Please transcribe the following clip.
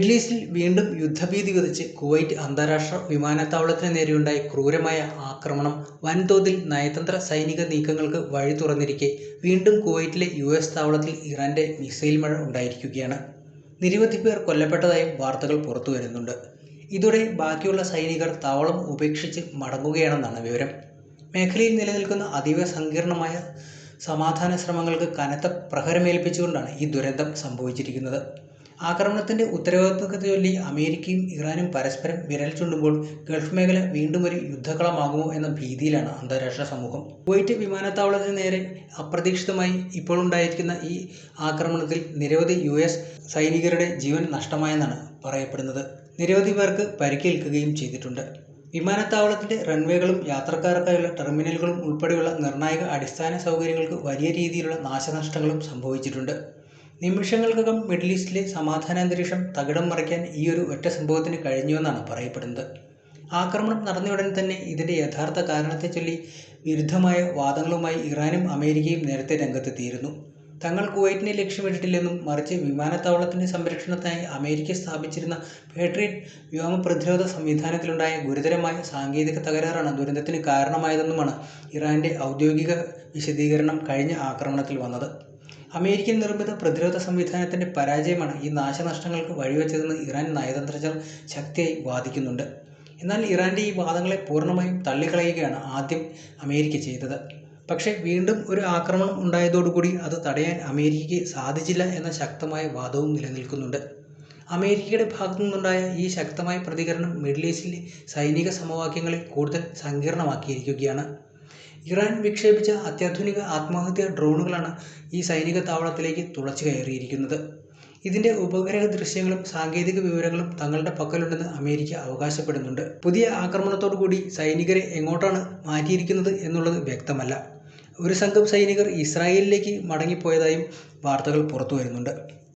Middle ഈസ്റ്റിൽ വീണ്ടും യുദ്ധഭീതി വിതച്ച് കുവൈറ്റ് അന്താരാഷ്ട്ര വിമാനത്താവളത്തിന് നേരെയുണ്ടായ ക്രൂരമായ ആക്രമണം വൻതോതിൽ നയതന്ത്ര സൈനിക നീക്കങ്ങൾക്ക് വഴി തുറന്നിരിക്കെ വീണ്ടും കുവൈറ്റിലെ US താവളത്തിൽ ഇറാന്റെ മിസൈൽ മഴ ഉണ്ടായിരിക്കുകയാണ്. നിരവധി പേർ കൊല്ലപ്പെട്ടതായും വാർത്തകൾ പുറത്തുവരുന്നുണ്ട്. ഇതോടെ ബാക്കിയുള്ള സൈനികർ താവളം ഉപേക്ഷിച്ച് മടങ്ങുകയാണെന്നാണ് വിവരം. മേഖലയിൽ നിലനിൽക്കുന്ന അതീവ സങ്കീർണമായ സമാധാന ശ്രമങ്ങൾക്ക് കനത്ത പ്രഹരമേൽപ്പിച്ചുകൊണ്ടാണ് ഈ ദുരന്തം സംഭവിച്ചിരിക്കുന്നത്. ആക്രമണത്തിന്റെ ഉത്തരവാദിത്വത്തെ ചൊല്ലി അമേരിക്കയും ഇറാനും പരസ്പരം വിരൽ ചൂണ്ടുമ്പോൾ ഗൾഫ് മേഖല വീണ്ടും ഒരു യുദ്ധക്കളമാകുമോ എന്ന ഭീതിയിലാണ് അന്താരാഷ്ട്ര സമൂഹം. കുവൈറ്റ് വിമാനത്താവളത്തിന് നേരെ അപ്രതീക്ഷിതമായി ഇപ്പോൾ ഉണ്ടായിരിക്കുന്ന ഈ ആക്രമണത്തിൽ നിരവധി US സൈനികരുടെ ജീവൻ നഷ്ടമായെന്നാണ് പറയപ്പെടുന്നത്. നിരവധി പേർക്ക് പരിക്കേൽക്കുകയും ചെയ്തിട്ടുണ്ട്. വിമാനത്താവളത്തിന്റെ റൺവേകളും യാത്രക്കാർക്കായുള്ള ടെർമിനലുകളും ഉൾപ്പെടെയുള്ള നിർണായക അടിസ്ഥാന സൗകര്യങ്ങൾക്ക് വലിയ രീതിയിലുള്ള നാശനഷ്ടങ്ങളും സംഭവിച്ചിട്ടുണ്ട്. നിമിഷങ്ങൾക്കകം മിഡിൽ ഈസ്റ്റിലെ സമാധാനാന്തരീക്ഷം തകിടം മറിക്കാൻ ഈ ഒരു ഒറ്റ സംഭവത്തിന് കഴിഞ്ഞുവെന്നാണ് പറയപ്പെടുന്നത്. ആക്രമണം നടന്നയുടൻ തന്നെ ഇതിന്റെ യഥാർത്ഥ കാരണത്തെ ചൊല്ലി വിരുദ്ധമായ വാദങ്ങളുമായി ഇറാനും അമേരിക്കയും നേരത്തെ രംഗത്തെത്തിയിരുന്നു. തങ്ങൾ കുവൈറ്റിനെ ലക്ഷ്യമിട്ടിട്ടില്ലെന്നും മറിച്ച് വിമാനത്താവളത്തിന്റെ സംരക്ഷണത്തിനായി അമേരിക്ക സ്ഥാപിച്ചിരുന്ന പേട്രിയറ്റ് വ്യോമ പ്രതിരോധ സംവിധാനത്തിലുണ്ടായ ഗുരുതരമായ സാങ്കേതിക തകരാറാണ് ദുരന്തത്തിന് കാരണമായതെന്നുമാണ് ഇറാന്റെ ഔദ്യോഗിക വിശദീകരണം കഴിഞ്ഞ ആക്രമണത്തിൽ വന്നത്. അമേരിക്കൻ നിർമ്മിത പ്രതിരോധ സംവിധാനത്തിന്റെ പരാജയമാണ് ഈ നാശനഷ്ടങ്ങൾക്ക് വഴിവെച്ചതെന്ന് ഇറാൻ നയതന്ത്രജ്ഞർ ശക്തിയായി വാദിക്കുന്നുണ്ട്. എന്നാൽ ഇറാന്റെ ഈ വാദങ്ങളെ പൂർണ്ണമായും തള്ളിക്കളയുകയാണ് ആദ്യം അമേരിക്ക ചെയ്തത്. പക്ഷേ വീണ്ടും ഒരു ആക്രമണം ഉണ്ടായതോടുകൂടി അത് തടയാൻ അമേരിക്കയ്ക്ക് സാധിച്ചില്ല എന്ന ശക്തമായ വാദവും നിലനിൽക്കുന്നുണ്ട്. അമേരിക്കയുടെ ഭാഗത്തു നിന്നുണ്ടായ ഈ ശക്തമായ പ്രതികരണം മിഡിൽ ഈസ്റ്റിലെ സൈനിക സമവാക്യങ്ങളെ കൂടുതൽ സങ്കീർണമാക്കിയിരിക്കുകയാണ്. ഇറാൻ വിക്ഷേപിച്ച അത്യാധുനിക ആത്മഹത്യാ ഡ്രോണുകളാണ് ഈ സൈനിക താവളത്തിലേക്ക് തുളച്ചു കയറിയിരിക്കുന്നത്. ഇതിന്റെ ഉപഗ്രഹ ദൃശ്യങ്ങളും സാങ്കേതിക വിവരങ്ങളും തങ്ങളുടെ പക്കലുണ്ടെന്ന് അമേരിക്ക അവകാശപ്പെടുന്നുണ്ട്. പുതിയ ആക്രമണത്തോടുകൂടി സൈനികരെ എങ്ങോട്ടാണ് മാറ്റിയിരിക്കുന്നത് എന്നുള്ളത് വ്യക്തമല്ല. ഒരു സംഘം സൈനികർ ഇസ്രായേലിലേക്ക് മടങ്ങിപ്പോയതായും വാർത്തകൾ പുറത്തുവരുന്നുണ്ട്.